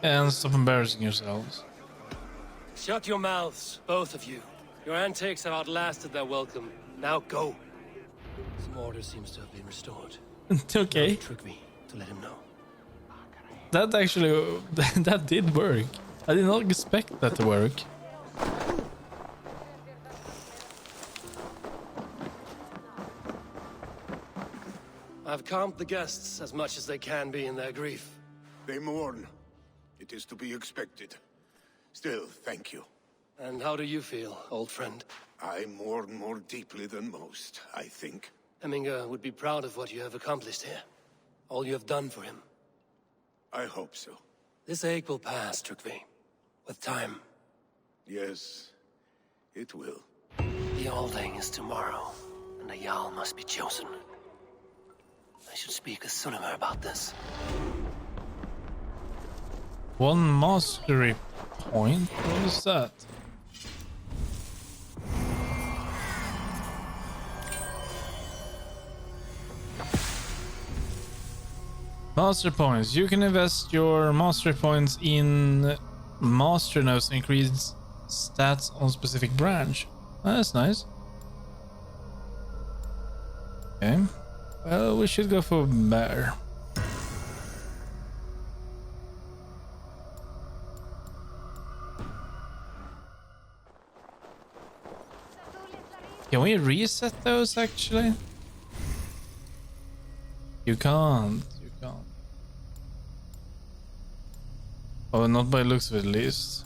And stop embarrassing yourselves. Shut your mouths, both of you. Your antics have outlasted their welcome. Now go. Some order seems to have been restored. Okay. Now trick me to let him know. That actually, that did work. I did not expect that to work. I've calmed the guests as much as they can be in their grief. They mourn. It is to be expected. Still, thank you. And how do you feel, old friend? I mourn more deeply than most, I think. Hemminger would be proud of what you have accomplished here. All you have done for him. I hope so. This ache will pass, Trygve. With time. Yes, it will. The Alding is tomorrow, and a Jarl must be chosen. I should speak with Sunnema about this. One mastery point? What is that? Master points. You can invest your mastery points in master notes to increase stats on specific branch. Oh, that's nice. Okay. Well, we should go for bear. Can we reset those actually? You can't. You can't. Oh, not by looks of it, at least.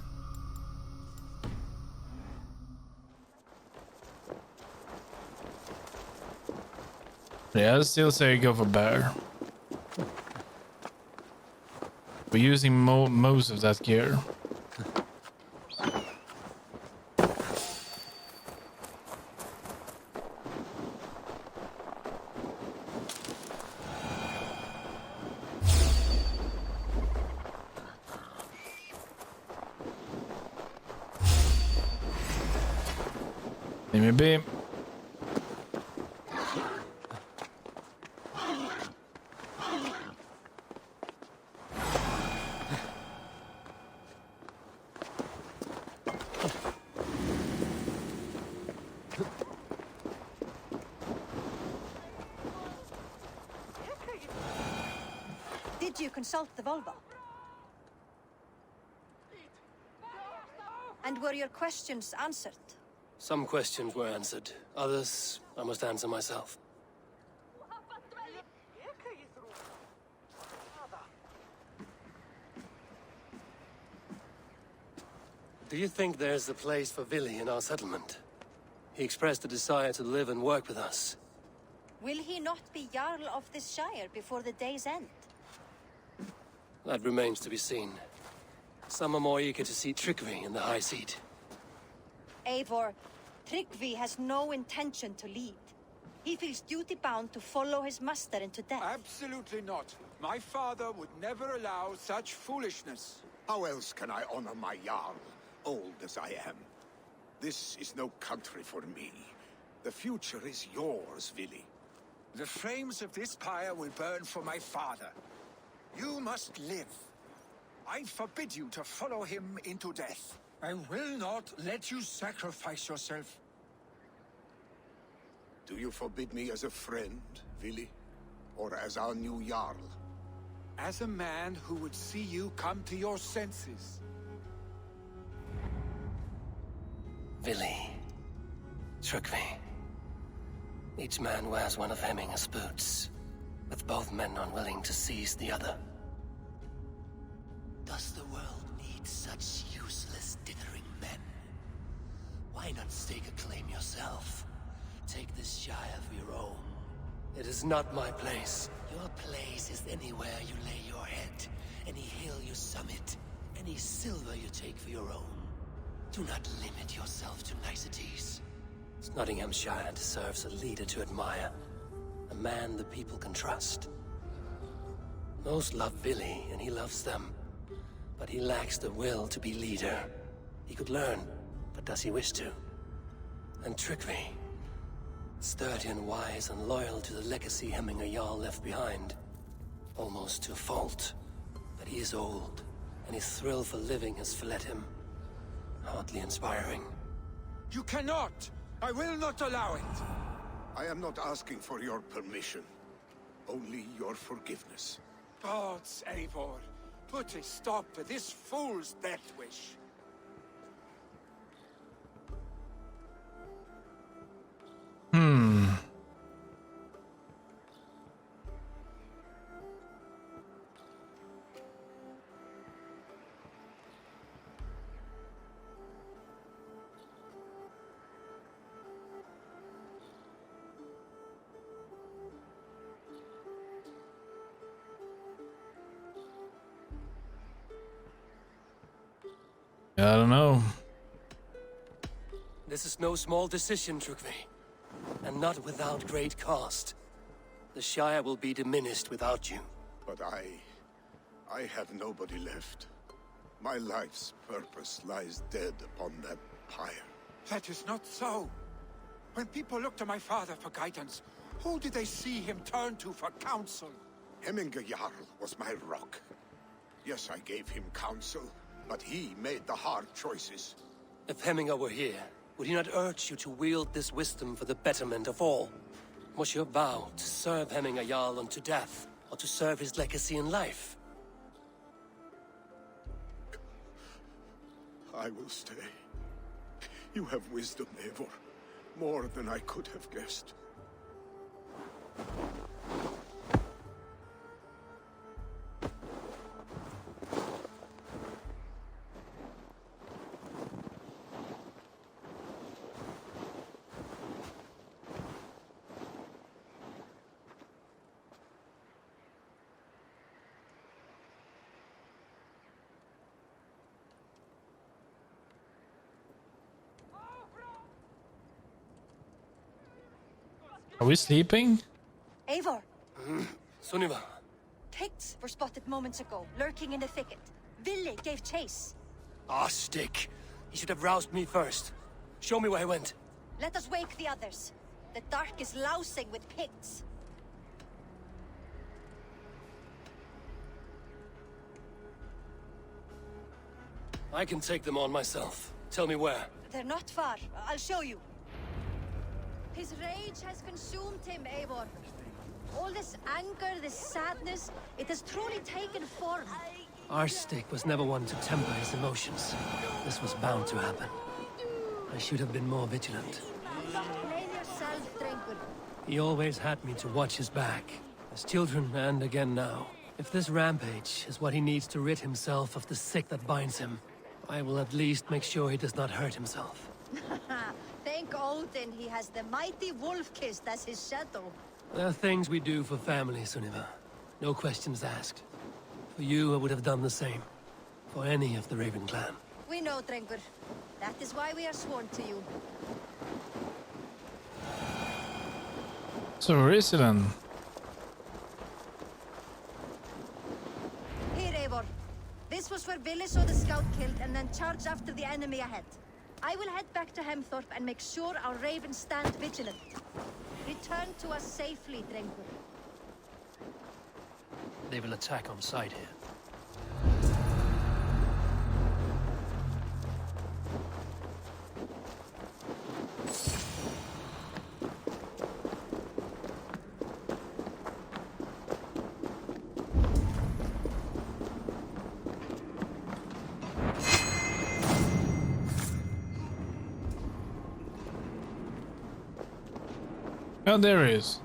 Yeah, I'd still say go for bear. We're using most of that gear. Maybe. Did you consult the Volva? And were your questions answered? Some questions were answered. Others, I must answer myself. Do you think there's a place for Vili in our settlement? He expressed a desire to live and work with us. Will he not be Jarl of this shire before the day's end? That remains to be seen. Some are more eager to see Trygve in the high seat. Eivor, Tryggvi has no intention to lead. He feels duty-bound to follow his master into death. Absolutely not. My father would never allow such foolishness. How else can I honor my Jarl, old as I am? This is no country for me. The future is yours, Vili. The flames of this pyre will burn for my father. You must live. I forbid you to follow him into death. I will not let you sacrifice yourself. Do you forbid me as a friend, Vili? Or as our new Jarl? As a man who would see you come to your senses. Vili. Trygve. Each man wears one of Hemminger's boots, with both men unwilling to seize the other. Does the world need such useless dithering men? Why not stake a claim yourself? Take this shire for your own. It is not my place. Your place is anywhere you lay your head, any hill you summit, any silver you take for your own. Do not limit yourself to niceties. Nottinghamshire deserves a leader to admire, a man the people can trust. Most love Vili, and he loves them, but he lacks the will to be leader. He could learn, but does he wish to? And Trygve, sturdy and wise and loyal to the legacy Hemminger Jarl left behind, almost to a fault, but he is old Any thrill for living has fled him. Hardly inspiring. You cannot! I will not allow it! I am not asking for your permission. Only your forgiveness. Gods, Eivor, put a stop to this fool's death wish. I don't know. This is no small decision, Trugvi. And not without great cost. The Shire will be diminished without you. But I have nobody left. My life's purpose lies dead upon that pyre. That is not so. When people look to my father for guidance, who did they see him turn to for counsel? Hemminga Jarl was my rock. Yes, I gave him counsel, but he made the hard choices. If Hemminga were here, would he not urge you to wield this wisdom for the betterment of all? Was your vow to serve Hemminga Jarl unto death, or to serve his legacy in life? I will stay. You have wisdom, Eivor. More than I could have guessed. Are we sleeping? Eivor, Sunniva, Picts were spotted moments ago, lurking in the thicket. Ville gave chase. stick. He should have roused me first. Show me where he went. Let us wake the others. The dark is lousing with Picts. I can take them on myself. Tell me where. They're not far. I'll show you. His rage has consumed him, Eivor. All this anger, this sadness, it has truly taken form. Stick was never one to temper his emotions. This was bound to happen. I should have been more vigilant. Blame yourself, Drengur. He always had me to watch his back. As children, and again now. If this rampage is what he needs to rid himself of the sick that binds him, I will at least make sure he does not hurt himself. Thank Odin he has the mighty Wolf-Kissed as his shadow. There are things we do for family, Sunniva. No questions asked. For you, I would have done the same. For any of the Raven clan. We know, Drengur. That is why we are sworn to you. So where is he then? Here, Eivor. This was where Ville saw the scout killed and then charged after the enemy ahead. I will head back to Hemthorpe and make sure our ravens stand vigilant. Return to us safely, Drengur. They will attack on sight here. Oh, there he is.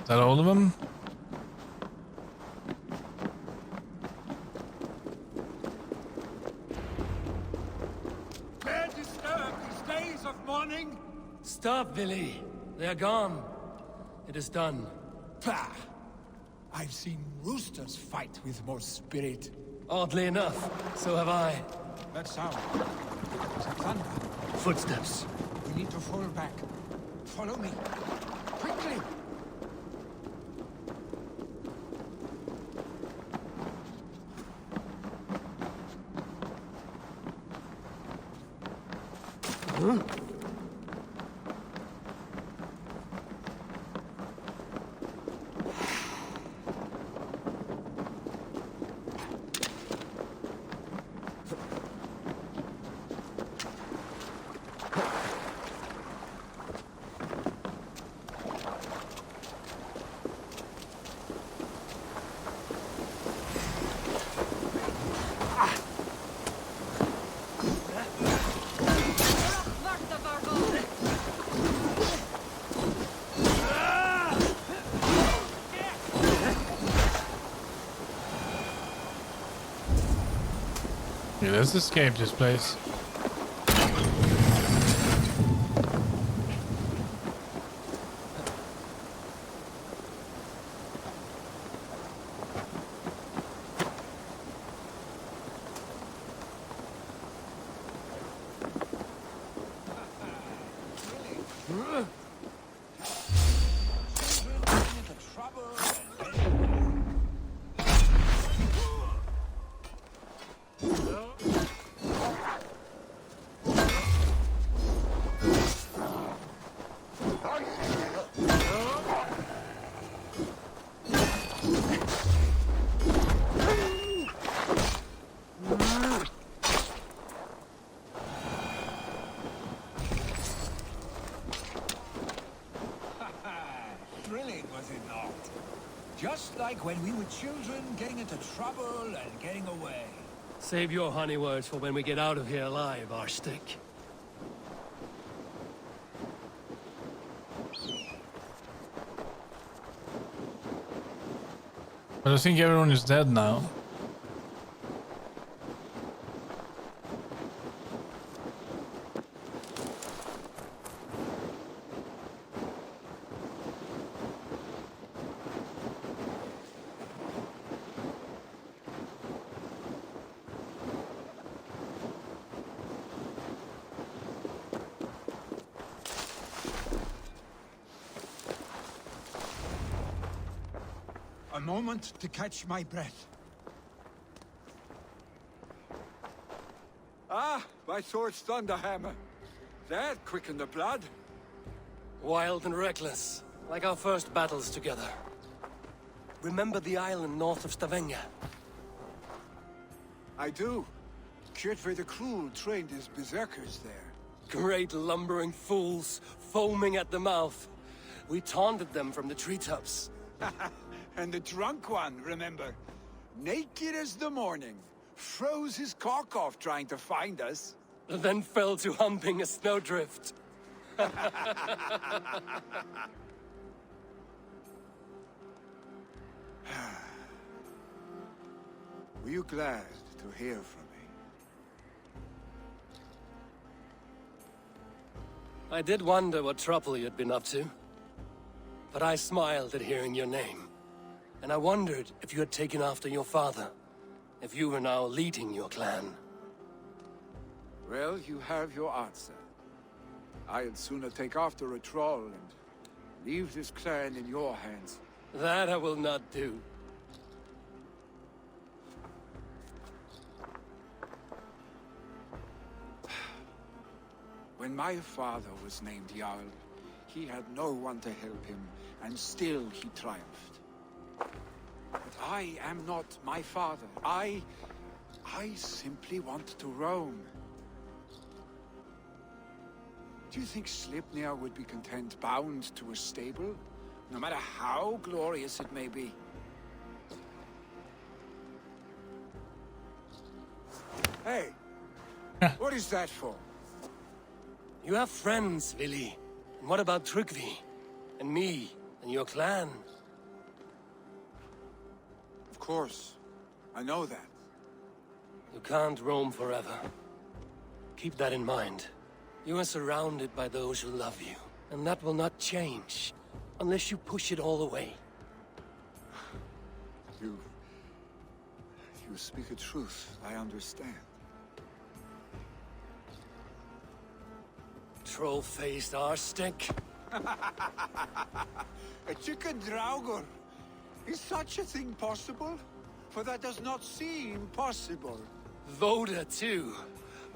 Is that all of them? Dare disturb these days of mourning? Stop, Billy. They are gone. It is done. Pah! I've seen roosters fight with more spirit. Oddly enough, so have I. That sound. Is it thunder? Footsteps. We need to fall back. Follow me. Quickly! Yeah, let's escape this place. Thrilling, was it not? Just like when we were children, getting into trouble and getting away. Save your honey words for when we get out of here alive, Arstick. But I think everyone is dead now. A moment to catch my breath. Ah, my sword's thunderhammer. That quickened the blood. Wild and reckless, like our first battles together. Remember the island north of Stavanger? I do. Kjotve the Cruel trained his berserkers there. Great lumbering fools, foaming at the mouth. We taunted them from the treetops. And the drunk one, remember? Naked as the morning. Froze his cock off trying to find us. Then fell to humping a snowdrift. Were you glad to hear from me? I did wonder what trouble you'd been up to. But I smiled at hearing your name. And I wondered if you had taken after your father. If you were now leading your clan. Well, you have your answer. I'd sooner take after a troll and leave this clan in your hands. That I will not do. When my father was named Jarl, he had no one to help him, and still he triumphed. But I am not my father. I simply want to roam. Do you think Sleipnir would be content bound to a stable, no matter how glorious it may be? Hey, what is that for? You have friends, Vili. And what about Tryggvi? And me? And your clan? Of course. I know that. You can't roam forever. Keep that in mind. You are surrounded by those who love you. And that will not change. Unless you push it all away. You speak the truth. I understand. Troll-faced arse-stink. A chicken draugur. Is such a thing possible? For that does not seem possible. Voda, too.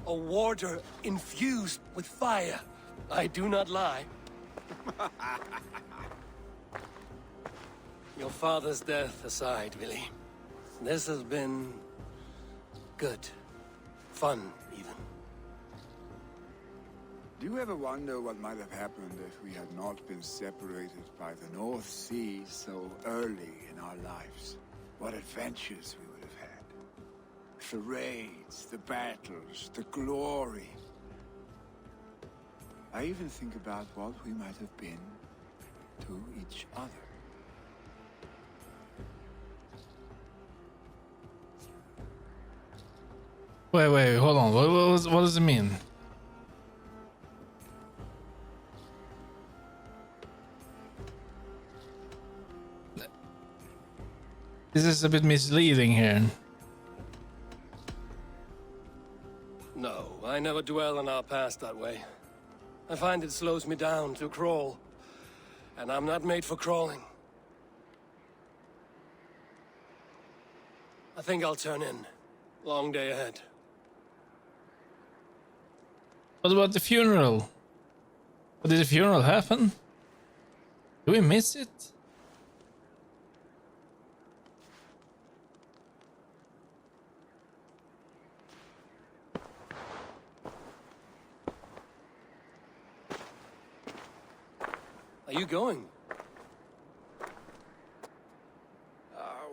A warder infused with fire. I do not lie. Your father's death aside, Vili. This has been... good. Fun, even. Do you ever wonder what might have happened if we had not been separated by the North Sea so early in our lives? What adventures we would have had. The raids, the battles, the glory. I even think about what we might have been to each other. Wait, hold on. What does it mean? This is a bit misleading here. No, I never dwell on our past that way. I find it slows me down to crawl. And I'm not made for crawling. I think I'll turn in. Long day ahead. What about the funeral? Did the funeral happen? Do we miss it? Are you going?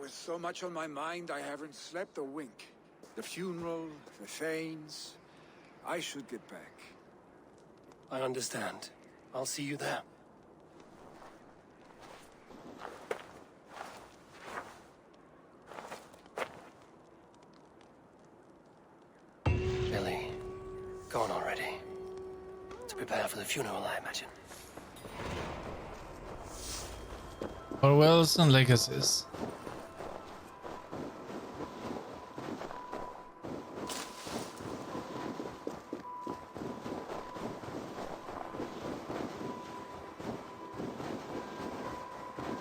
With so much on my mind, I haven't slept a wink. The funeral, the Thanes. I should get back. I understand. I'll see you there. Billy, gone already. To prepare for the funeral, I imagine. Farewells and legacies.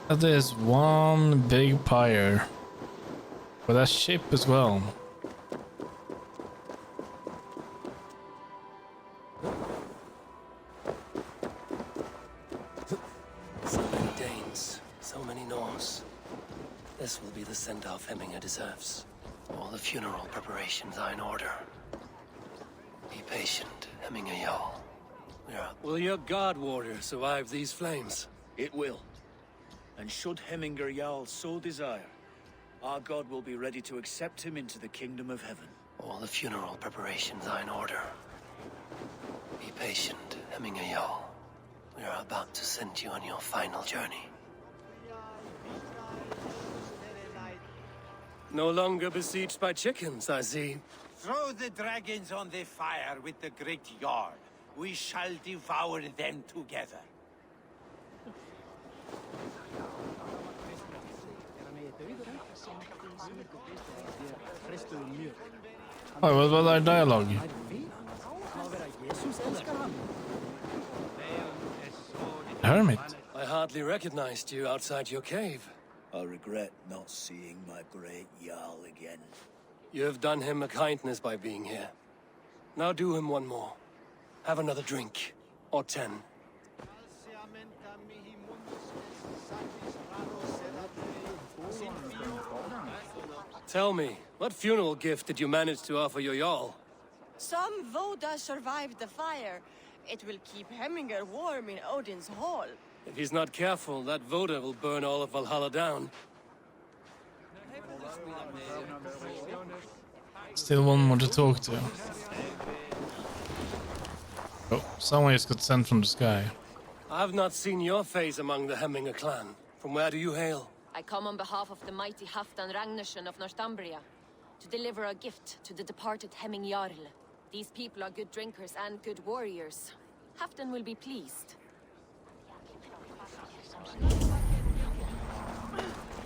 There's one big pyre with a ship as well. So many Danes, so many Norse. This will be the send-off Hemminger deserves. All the funeral preparations are in order. Be patient, Hemminger Jarl. Will your guard warrior survive these flames? It will. And should Hemminger Jarl so desire, our god will be ready to accept him into the kingdom of heaven. All the funeral preparations are in order. Be patient, Hemminger Jarl. We are about to send you on your final journey. No longer besieged by chickens, I see. Throw the dragons on the fire with the great Jarl. We shall devour them together. Oh, what about our dialogue? Hermit. I hardly recognized you outside your cave. I regret not seeing my great Jarl again. You have done him a kindness by being here. Now do him one more. Have another drink. Or 10. Tell me, what funeral gift did you manage to offer your Jarl? Some Voda survived the fire. It will keep Hemminger warm in Odin's hall. If he's not careful, that Voda will burn all of Valhalla down. Still one more to talk to. Oh, someone just got sent from the sky. I've not seen your face among the Hemminger clan. From where do you hail? I come on behalf of the mighty Halfdan Ragnarsson of Northumbria to deliver a gift to the departed Hemming Jarl. These people are good drinkers and good warriors. Halfdan will be pleased.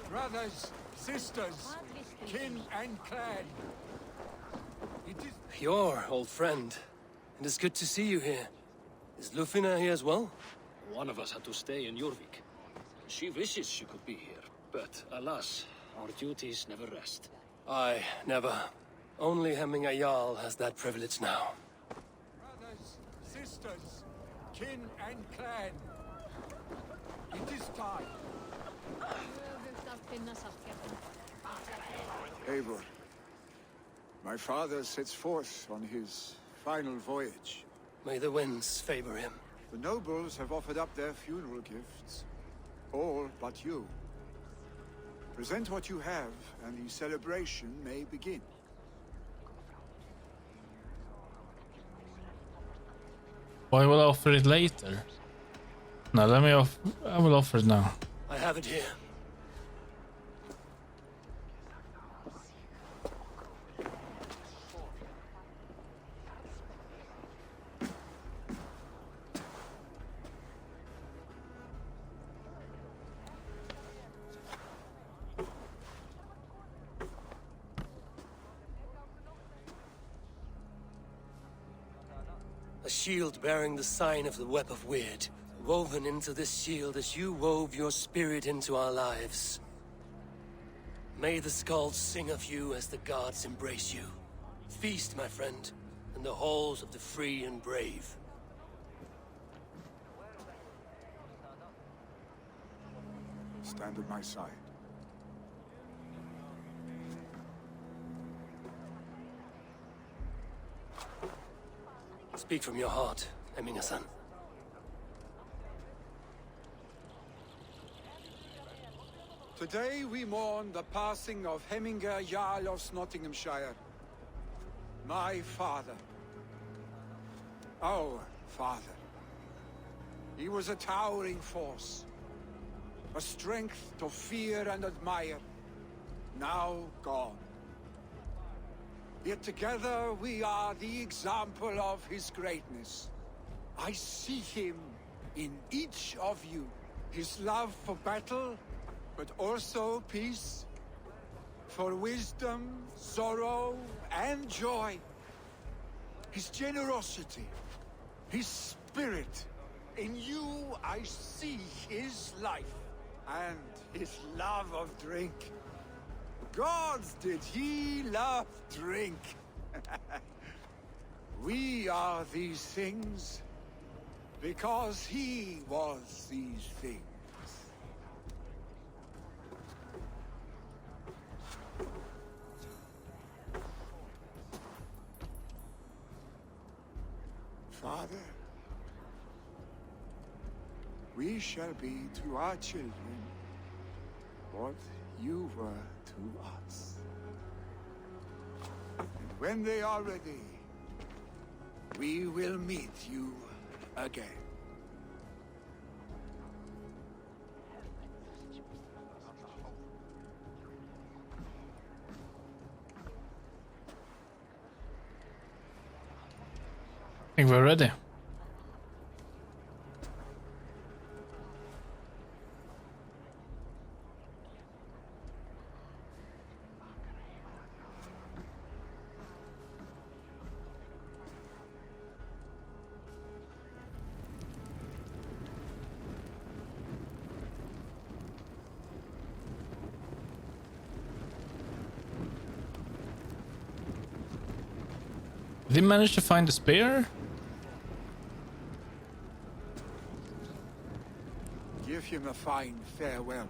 Brothers, sisters, kin and clan. It is Your old friend. And it's good to see you here. Is Lufina here as well? One of us had to stay in Jorvik. She wishes she could be here, but alas, our duties never rest. Aye, never. Only Hemminger Jarl has that privilege now. brothers, sisters, kin and clan. It is time. Eivor, my father sets forth on his final voyage. May the winds favor him. The nobles have offered up their funeral gifts. All but you. Present what you have, and the celebration may begin. Why will I offer it later? No, let me off. I will offer it now. I have it here. A shield bearing the sign of the Web of Weird. Woven into this shield as you wove your spirit into our lives. May the skalds sing of you as the gods embrace you. Feast, my friend, in the halls of the free and brave. Stand at my side. Speak from your heart, Hemminger-san. Today we mourn the passing of Hemminger Jarl of Nottinghamshire. My father. Our father. He was a towering force. A strength to fear and admire. Now gone. Yet together we are the example of his greatness. I see him in each of you. His love for battle, but also peace. For wisdom, sorrow, and joy. His generosity, his spirit. In you I see his life, and his love of drink. Gods, did he love drink? We are these things because he was these things. Father, we shall be to our children what you were to us. And when they are ready, we will meet you again. I think we're ready. Did he manage to find the spear? Give him a fine farewell.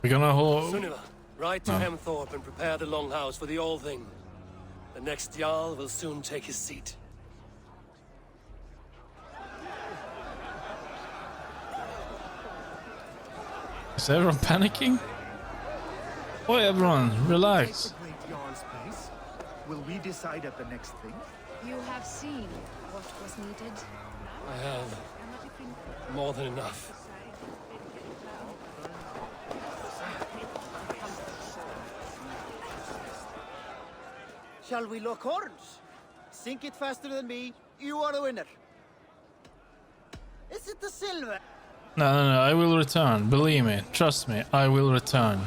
We're gonna hold. Sunniva, ride to Hemthorpe and prepare the Longhouse for the All Thing. The next Jarl will soon take his seat. Is everyone panicking? Boy, everyone, relax. Take the great Jarl's place. Will we decide at the next thing? You have seen what was needed. I have more than enough. Shall we lock horns? Sink it faster than me. You are the winner. Is it the silver? No, I will return. Believe me. Trust me, I will return.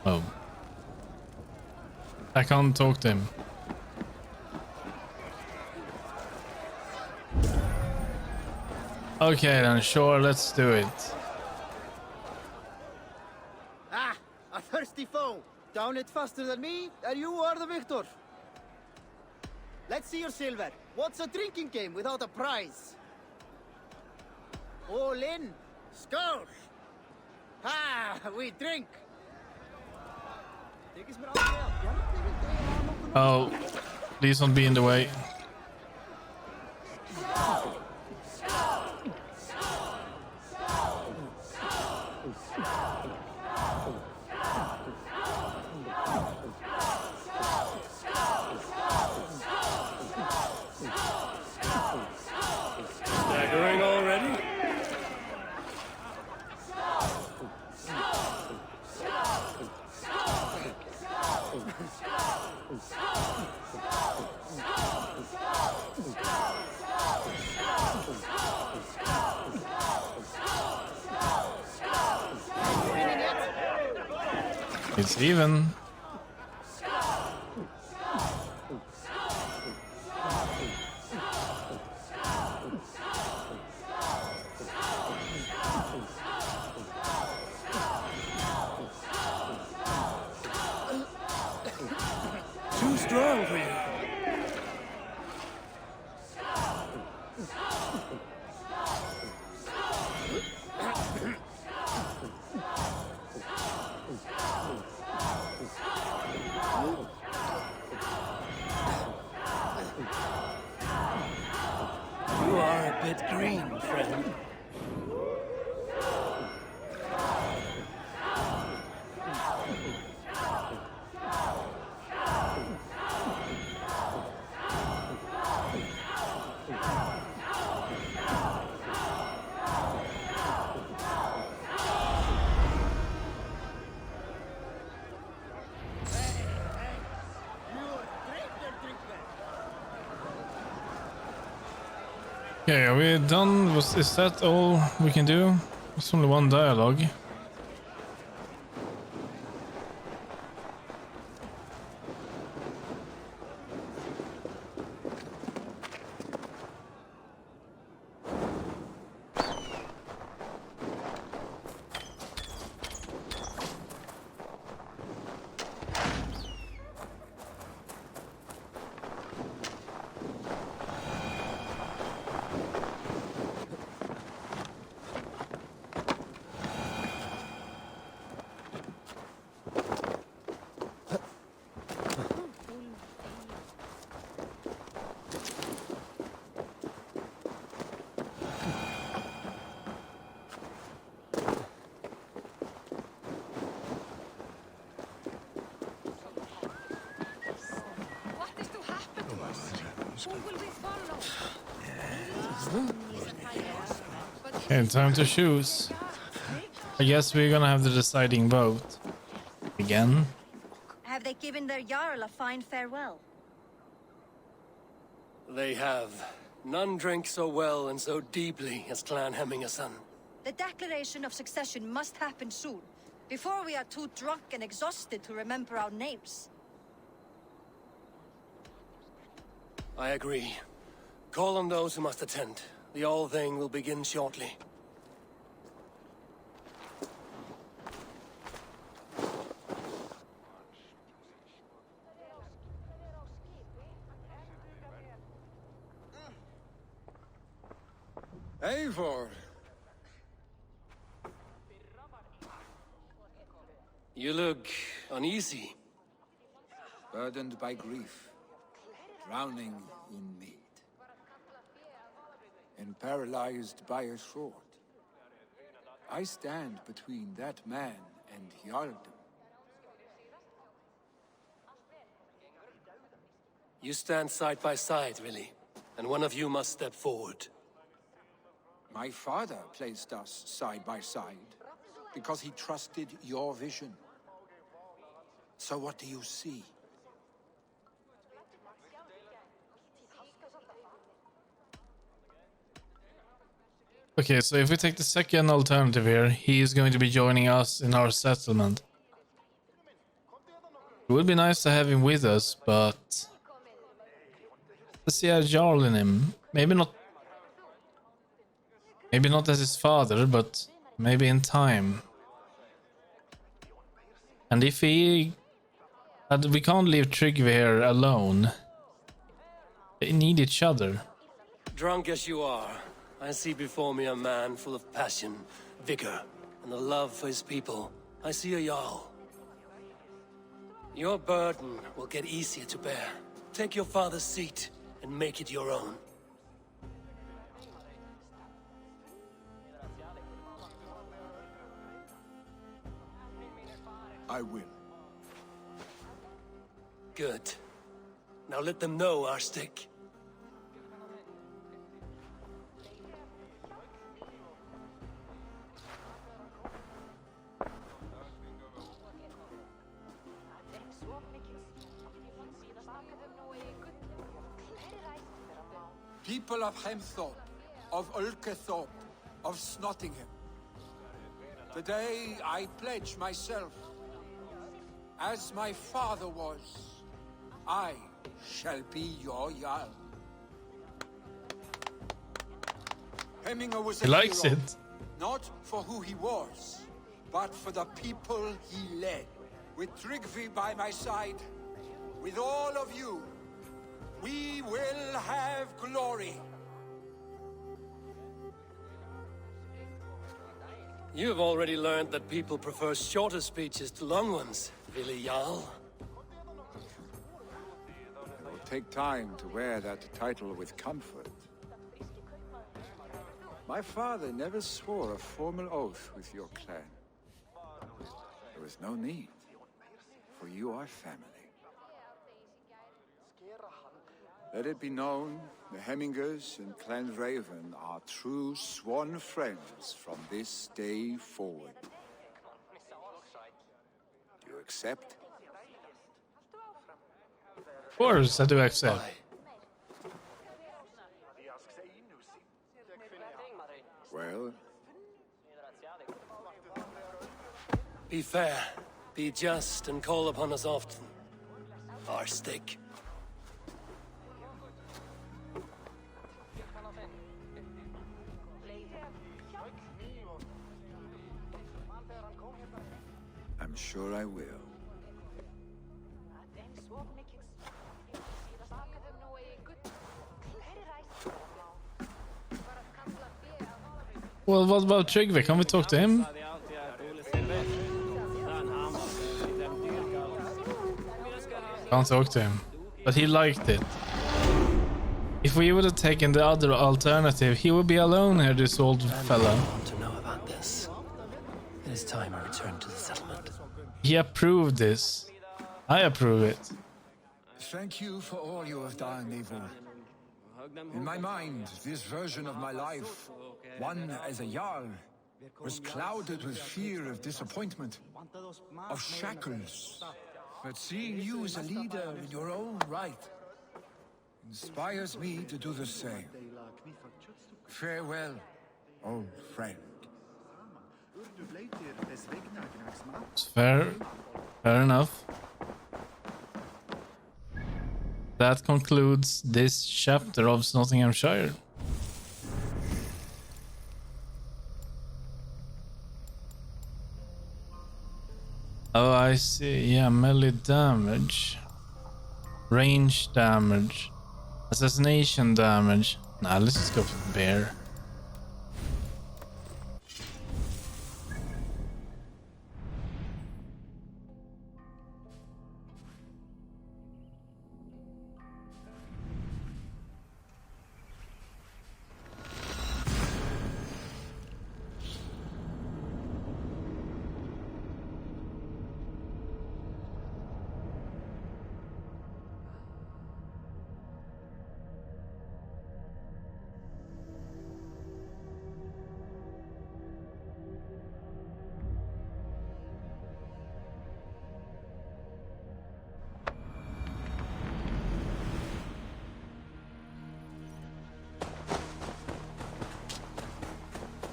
Oh. I can't talk to him. Okay then, sure, let's do it. Ah, a thirsty foe. Down it faster than me, and you are the victor. Let's see your silver. What's a drinking game without a prize? All in. Skål. Ah, we drink. Oh, please don't be in the way. Staggering already? It's even. Too strong for you. You are a bit green, friend. Okay, are we done? Is that all we can do? There's only one dialogue. What is to happen to us? Who will we follow? Okay, time to choose. I guess we're gonna have the deciding vote. Again. Have they given their Jarl a fine farewell? They have. None drink so well and so deeply as Clan Hemmingason. The declaration of succession must happen soon, before we are too drunk and exhausted to remember our names. I agree. Call on those who must attend. The All-Thing will begin shortly. Eivor! You look uneasy. Burdened by grief. Drowning in mead. and paralyzed by a sword. I stand between that man and Jarldom. You stand side by side, really, and one of you must step forward. My father placed us side by side because he trusted your vision. So what do you see? Okay, so if we take the second alternative here, he is going to be joining us in our settlement. It would be nice to have him with us, but let's see a Jarl in him. Maybe not as his father, but maybe in time. And if we can't leave Tryggve here alone. They need each other. Drunk as you are, I see before me a man full of passion, vigor, and a love for his people. I see a Jarl. Your burden will get easier to bear. Take your father's seat and make it your own. I will. Good. Now let them know our stick. People of Hemthorpe, of Ulkethorpe, of Snottingham. Today I pledge myself. As my father was, I shall be your Jarl. Hemminger was a He likes hero, it. not for who he was, but for the people he led. With Tryggve by my side, with all of you, we will have glory. You have already learned that people prefer shorter speeches to long ones, Willi Jarl. It will take time to wear that title with comfort. My father never swore a formal oath with your clan. There was no need, for you are family. Let it be known, the Hemmingers and Clan Raven are true sworn friends from this day forward. Do you accept? Of course, I do accept. Well, Be fair, be just, and call upon us often. Our stick. I'm sure I will. Well, what about Tryggve? Can we talk to him? Can't talk to him. But he liked it. If we would have taken the other alternative, he would be alone here, this old fella. I want to know about this. It is time I return to the settlement. He approved this. I approve it. Thank you for all you have done, Eivor. In my mind, this version of my life, one as a Jarl, was clouded with fear of disappointment, of shackles. But seeing you as a leader in your own right inspires me to do the same. Farewell, old friend. It's fair enough. That concludes this chapter of Nottinghamshire. Oh, I see. Yeah, melee damage. Range damage. Assassination damage. Nah, let's just go for the bear.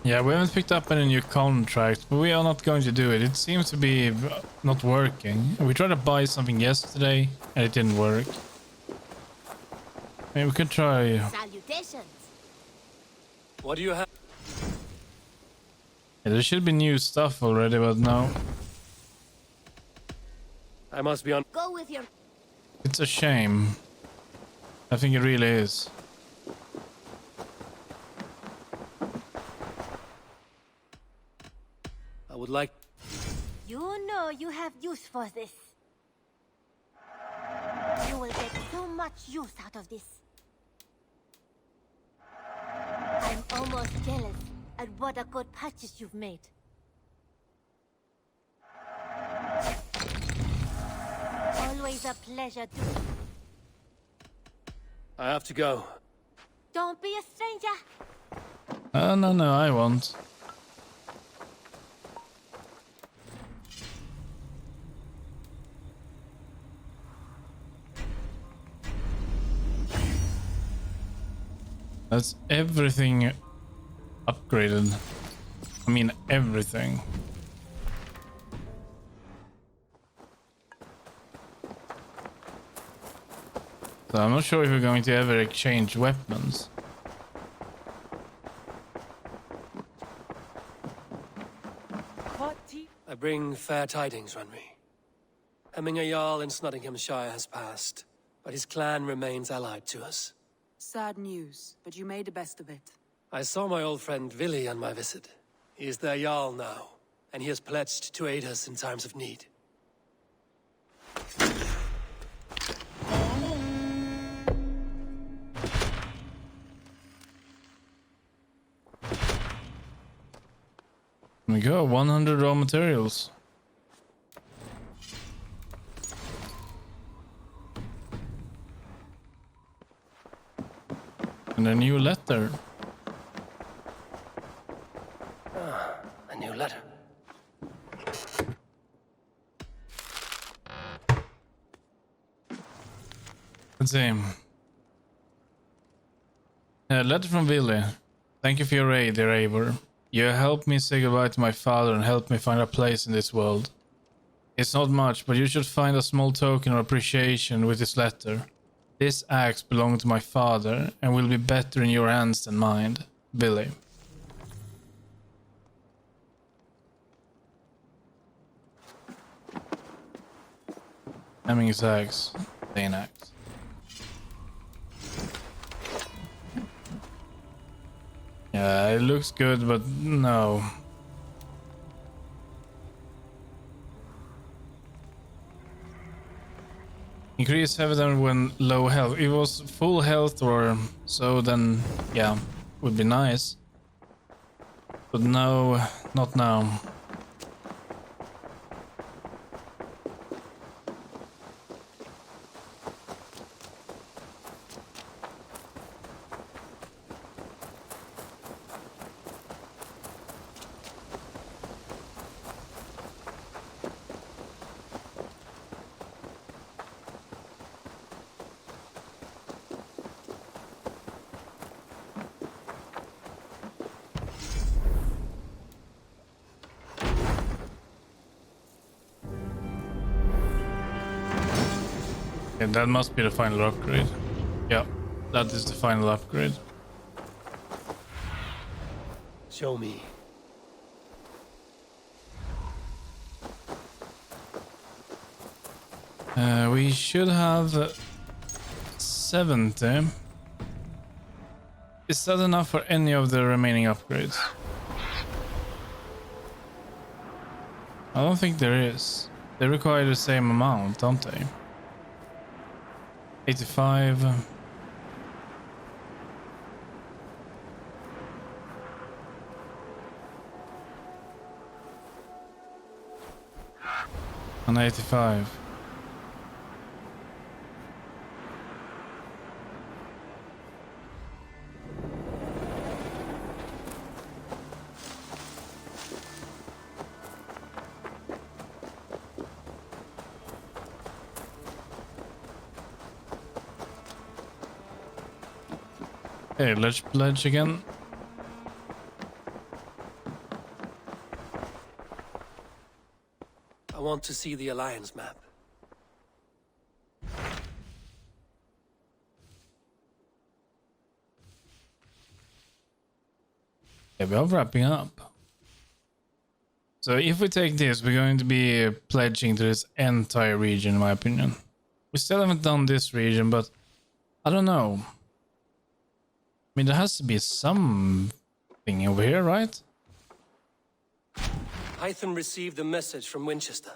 Yeah, we haven't picked up any new contracts, but we are not going to do it. It seems to be not working. We tried to buy something yesterday, and it didn't work. Maybe we could try... Salutations. What do you have? Yeah, there should be new stuff already, but no. I must be on. Go with your... It's a shame. I think it really is. I would like. You know you have use for this. You will get so much use out of this. I'm almost jealous at what a good purchase you've made. Always a pleasure to... I have to go. Don't be a stranger. No, I won't. That's everything upgraded. I mean, everything. So I'm not sure if we're going to ever exchange weapons. I bring fair tidings, Renry. Hemminger Jarl in Nottinghamshire has passed, but his clan remains allied to us. Sad news, but you made the best of it. I saw my old friend Vili on my visit. He is their Jarl now, and he has pledged to aid us in times of need. We go 100 raw materials. And a new letter. A new letter. Let's see. A letter from Vili. Thank you for your aid, dear Eivor. You helped me say goodbye to my father and helped me find a place in this world. It's not much, but you should find a small token of appreciation with this letter. This axe belonged to my father and will be better in your hands than mine. Vili. Hemming's axe. Thane axe. Yeah, it looks good, but no. Increase health when low health. If it was full health or so, then yeah, would be nice. But no, not now. Yeah, that must be the final upgrade. Yeah, that is the final upgrade. Show me. We should have 70. Is that enough for any of the remaining upgrades? I don't think there is. They require the same amount, don't they? 85. And 85. Okay, let's pledge again. want to see the Alliance map. Yeah, we are wrapping up. So if we take this, we're going to be pledging to this entire region, in my opinion. We still haven't done this region, but I don't know. I mean, there has to be something over here, right? Hytham received a message from Winchester,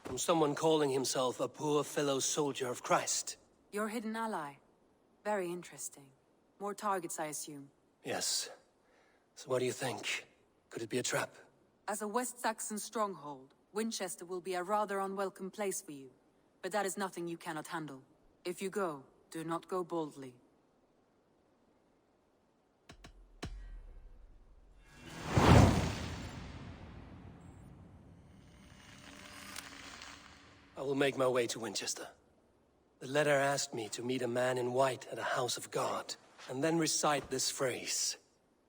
from someone calling himself a poor fellow soldier of Christ. Your hidden ally. Very interesting. More targets, I assume. Yes. So what do you think? Could it be a trap? As a West Saxon stronghold, Winchester will be a rather unwelcome place for you. But that is nothing you cannot handle. If you go, do not go boldly. I will make my way to Winchester. The letter asked me to meet a man in white at a house of God, and then recite this phrase.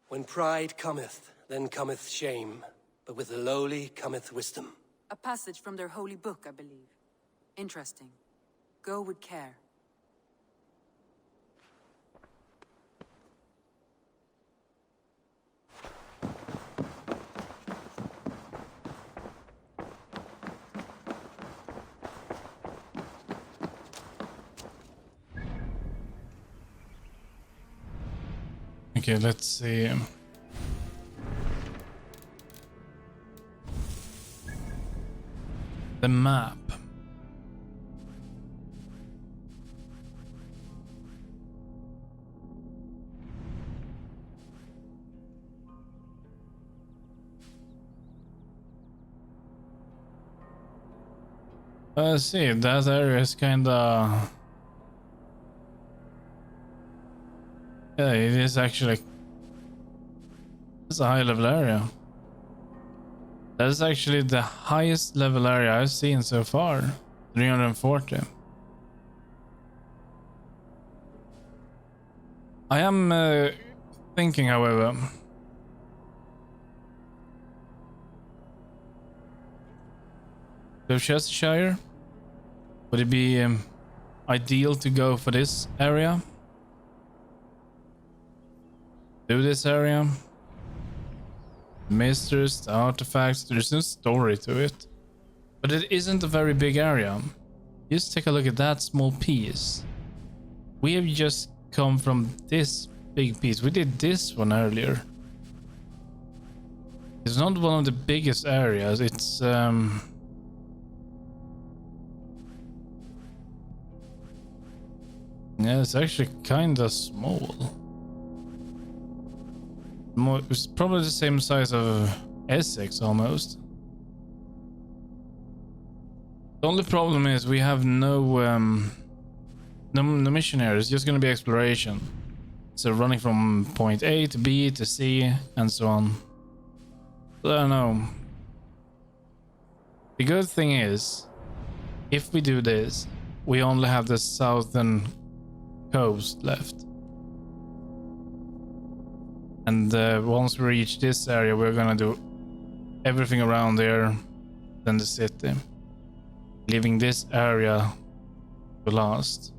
When pride cometh, then cometh shame, but with the lowly cometh wisdom. A passage from their holy book, I believe. Interesting. Go with care. Okay, let's see. The map. See, that area is kinda... Yeah, it is actually... It's a high level area. That is actually the highest level area I've seen so far. 340. I am thinking, however... Chestershire? Would it be ideal to go for this area? Do this area? Misters, the artifacts, there's no story to it. But it isn't a very big area. Just take a look at that small piece. We have just come from this big piece. We did this one earlier. It's not one of the biggest areas, it's yeah, it's actually kinda small. It's probably the same size of Essex almost. The only problem is we have no missionary. It's just gonna be exploration. So running from point A to B to C and so on. I don't know. The good thing is, if we do this, we only have the southern coast left. And once we reach this area, we're gonna do everything around there, then the city, leaving this area to last.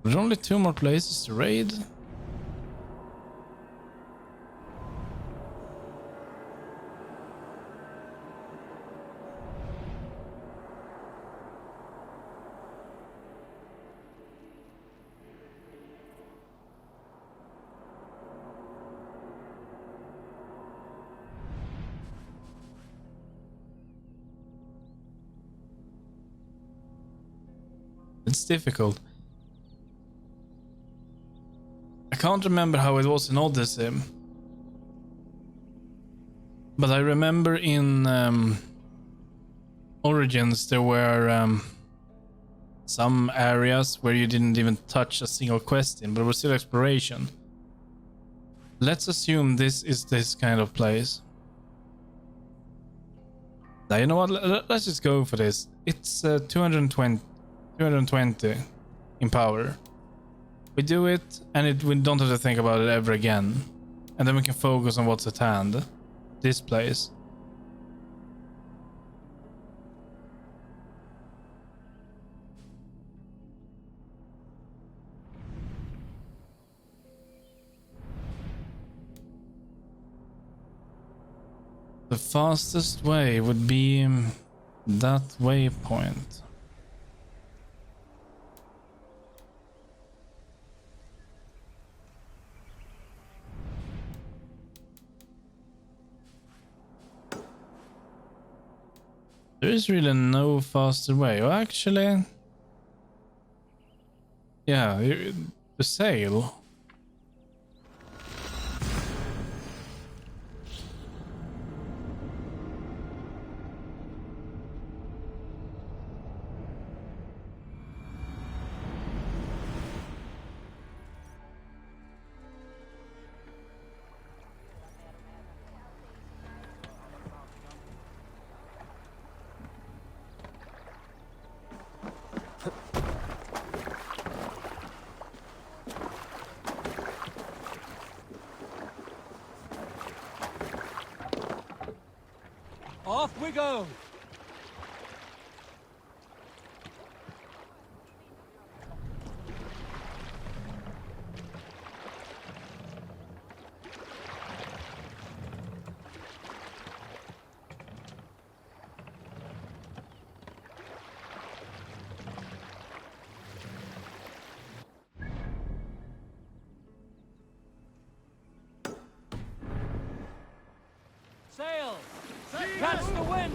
There's only 2 more places to raid. It's difficult. I can't remember how it was in Odyssey, but I remember in Origins there were some areas where you didn't even touch a single question, but it was still exploration. Let's assume this is this kind of place. Now, you know what? Let's just go for this. It's 220 in power. We do it, and we don't have to think about it ever again. And then we can focus on what's at hand. This place. The fastest way would be that waypoint. There is really no faster way. Well, actually, yeah, the sail. Off we go! Sail! Catch the wind!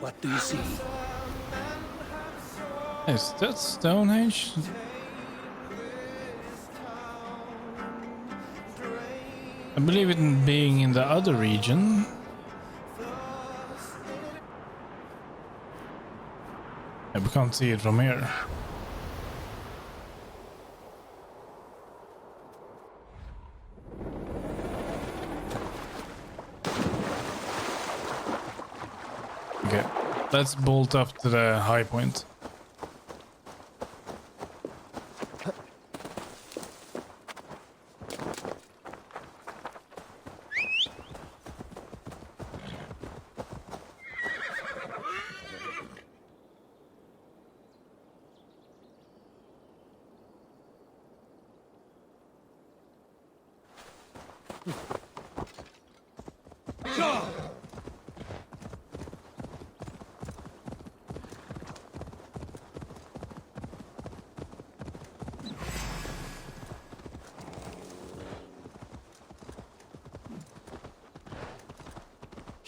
What do you see? Is that Stonehenge? I believe it being in the other region. Yeah, we can't see it from here. Okay, let's bolt up to the high point.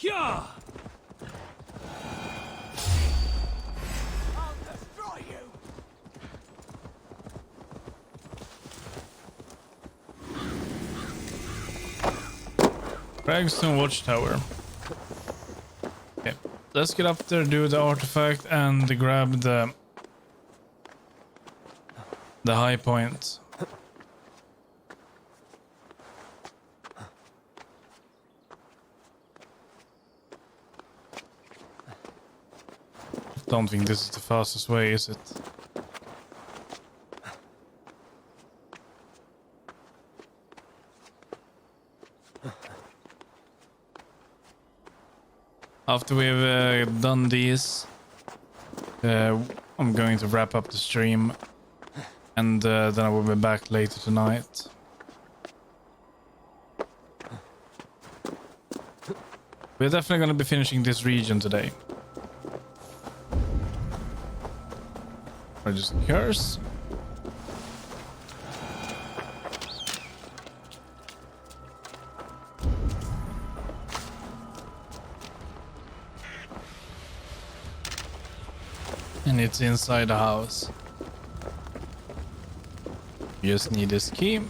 Yeah! I'll destroy you! Cragstone Watchtower. Okay, let's get up there, do the artifact, and grab the high point. Don't think this is the fastest way, is it? After we've done these, I'm going to wrap up the stream, and then I will be back later tonight. We're definitely going to be finishing this region today. I just curse. And it's inside the house. You just need this key.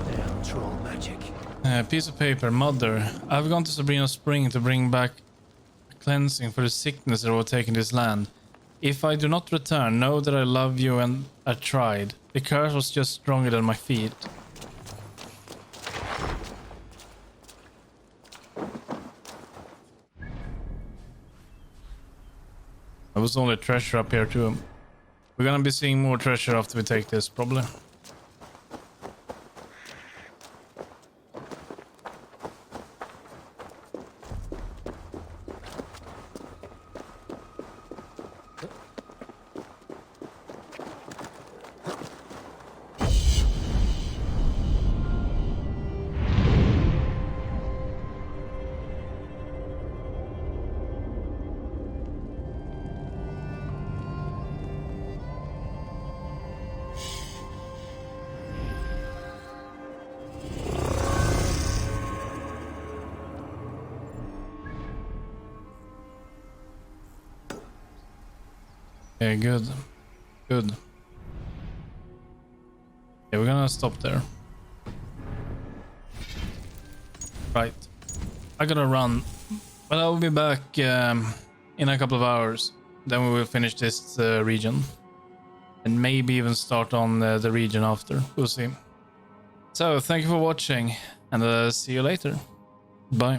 Damn troll magic. Piece of paper, Mother. I've gone to Sabrina Spring to bring back a cleansing for the sickness that overtaken this land. If I do not return, know that I love you and I tried. The curse was just stronger than my feet. There was only treasure up here too. We're gonna be seeing more treasure after we take this, probably. Okay, good. Good. Yeah, we're gonna stop there. Right. I gotta run. But I'll be back in a couple of hours. Then we will finish this region. And maybe even start on the region after. We'll see. So, thank you for watching. And see you later. Bye.